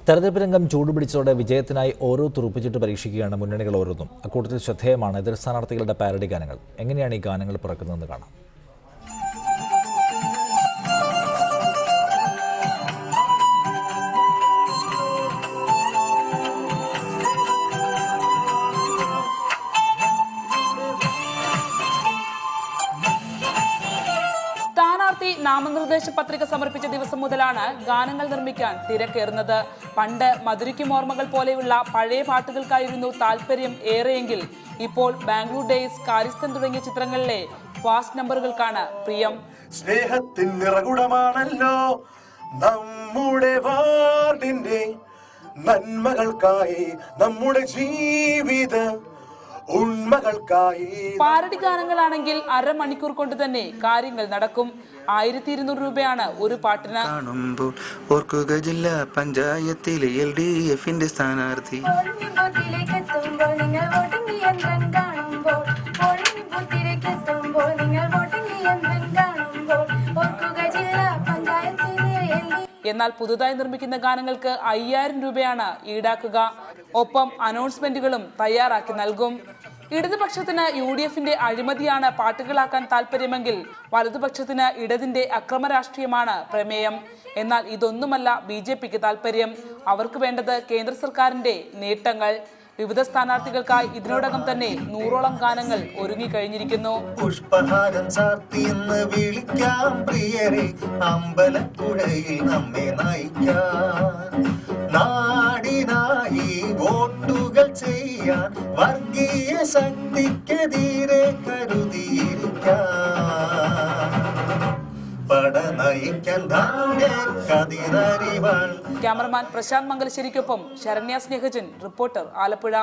തെരഞ്ഞെടുപ്പ് രംഗം ചൂടുപിടിച്ചതോടെ വിജയത്തിനായി ഓരോ തുറുപ്പിച്ചിട്ട് പരീക്ഷിക്കുകയാണ് മുന്നണികൾ ഓരോന്നും. അക്കൂട്ടത്തിൽ ശ്രദ്ധേയമാണ് എതിർ സ്ഥാനാർത്ഥികളുടെ പാരഡി ഗാനങ്ങൾ. എങ്ങനെയാണ് ഈ ഗാനങ്ങൾ പിറക്കുന്നതെന്ന് കാണാം. സ്ഥാനാർത്ഥി നാമനിർദ്ദേശ പത്രിക സമർപ്പിച്ച ദിവസം മുതലാണ് ഗാനങ്ങൾ നിർമ്മിക്കാൻ തിരക്കേറുന്നത്. പണ്ട് മധുരിക്കും ഓർമ്മകൾ പോലെയുള്ള പഴയ പാട്ടുകൾക്കായിരുന്നു താല്പര്യം ഏറെയെങ്കിൽ ഇപ്പോൾ ബാംഗ്ലൂർ ഡേയ്സ്, കാര്യസ്ഥൻ തുടങ്ങിയ ചിത്രങ്ങളിലെ ഫാസ്റ്റ് നമ്പറുകൾക്കാണ് പ്രിയം. സ്നേഹത്തിൻ നിറകുടമാണല്ലോ നമ്മുടെ വാർഡിന്റെ നന്മകൾക്കായി, നമ്മുടെ ജീവിത ഉണ്മകൾക്കായി. പാരഡി ഗാനങ്ങളാണെങ്കിൽ അരമണിക്കൂർ കൊണ്ട് തന്നെ കാര്യങ്ങൾ നടക്കും. 1200 രൂപയാണ് ഒരു പാട്ടിന്. ഓർക്കുക ജില്ലാ പഞ്ചായത്തിലെ LDFന്റെ സ്ഥാനാർത്ഥി. എന്നാൽ പുതുതായി നിർമ്മിക്കുന്ന ഗാനങ്ങൾക്ക് 5000 രൂപയാണ് ഈടാക്കുക. ഒപ്പം അനൗൺസ്മെന്റുകളും തയ്യാറാക്കി നൽകും. ഇടതുപക്ഷത്തിന് UDFന്റെ അഴിമതിയാണ് പാട്ടുകളാക്കാൻ താല്പര്യമെങ്കിൽ വലതുപക്ഷത്തിന് ഇടതിന്റെ അക്രമ രാഷ്ട്രീയമാണ് പ്രമേയം. എന്നാൽ ഇതൊന്നുമല്ല BJPക്ക് താല്പര്യം. അവർക്ക് വേണ്ടത് കേന്ദ്ര സർക്കാരിന്റെ നേട്ടങ്ങൾ. വിവിധ സ്ഥാനാർത്ഥികൾക്കായി ഇതിനോടകം തന്നെ 100ഓളം ഗാനങ്ങൾ ഒരുങ്ങിക്കഴിഞ്ഞിരിക്കുന്നു. പുഷ്പഹാരം ചാർത്തിയെന്ന് വിളിക്കാം പ്രിയരെ, അമ്പലപ്പുഴയിൽ നമ്മെ നയിക്കാൻ, നാടിനായി വോട്ടുകൾ ചെയ്യാൻ, വർഗീയ ശക്തിക്കെതിരെ കരുതിയിരിക്കാൻ, പടനയിക്കാൻ കതിരറിവാൾ. ക്യാമറമാൻ പ്രശാന്ത് മംഗലശ്ശേരിക്കൊപ്പം ശരണ്യ സ്നേഹജൻ, റിപ്പോർട്ടർ, ആലപ്പുഴ.